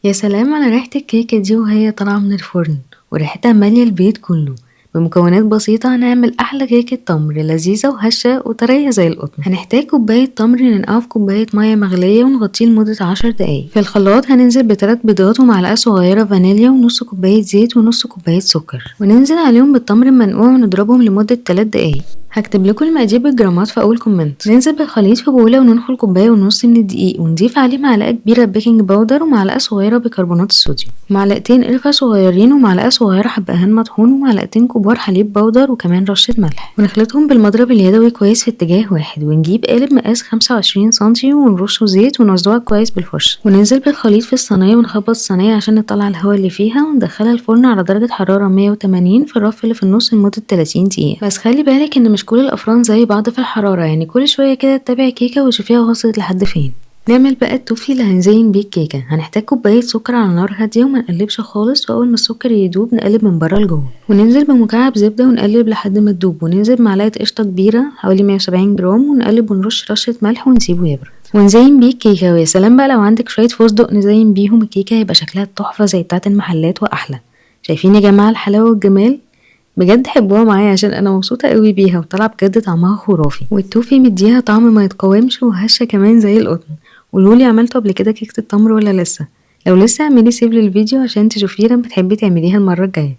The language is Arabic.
يا سلام على ريحة الكيكة دي وهي طالعة من الفرن وريحتها مالية البيت كله. بمكونات بسيطة هنعمل أحلى كيكة تمر لذيذة وهشة وطرية زي القطن. هنحتاج كوباية تمر ننقعه في كوباية مية مغلية ونغطيه لمدة 10 دقايق. في الخلاط هننزل ب3 بيضات ومعلقة صغيرة فانيليا ونص كوباية زيت ونص كوباية سكر، وننزل عليهم بالتمر المنقوع ونضربهم لمدة 3 دقايق. هكتب لكم المقادير بالجرامات في اول كومنت. ننزل بالخليط في بوله وننخل كوبايه ونص من الدقيق ونضيف عليه معلقه كبيره بيكنج باودر ومعلقه صغيره بيكربونات الصوديوم، معلقتين قرفه صغيرين ومعلقه صغيره حبهان مطحون ومعلقتين كبار حليب باودر وكمان رشه ملح، ونخلطهم بالمضرب اليدوي كويس في اتجاه واحد، ونجيب قالب مقاس 25 سنتي ونرشه زيت ونوزعه كويس بالفرشه، وننزل بالخليط في الصينيه ونخبط الصينيه عشان نطلع الهواء اللي فيها، وندخلها الفرن على درجه حراره 180 في الرف اللي في النص لمده 30 دقيقه. بس خلي بالك ان مش كل الافران زي بعض في الحرارة، يعني كل شوية كده تتابعي كيكة وشوفيها وصلت لحد فين. نعمل بقى التوفي اللي هنزين بيه الكيكة. هنحتاج كوباية سكر على نار هادية ومنقلبش خالص، واول ما السكر يدوب نقلب من بره لجوه، وننزل بمكعب زبدة ونقلب لحد ما تدوب، وننزل بمعلقة قشطة كبيرة حوالي 170 جرام ونقلب ونرش رشة ملح ونسيبه يبرد ونزين بيه الكيكة. ويا سلام بقى لو عندك شوية فستق نزين بيهم الكيكة هيبقى شكلها تحفة زي بتاعة المحلات واحلى. شايفين يا جماعة الحلاوة والجمال؟ بجد حبوها معايا عشان انا مبسوطه قوي بيها وطالعه بجد طعمها خرافي، والتوفي مديها طعم ما يتقاومش وهشه كمان زي القطن. قولولي عملتوا قبل كده كيكه التمر ولا لسه؟ لو لسه اعملي سيف للفيديو عشان تشوفيه لما تحبي تعمليها المره الجايه.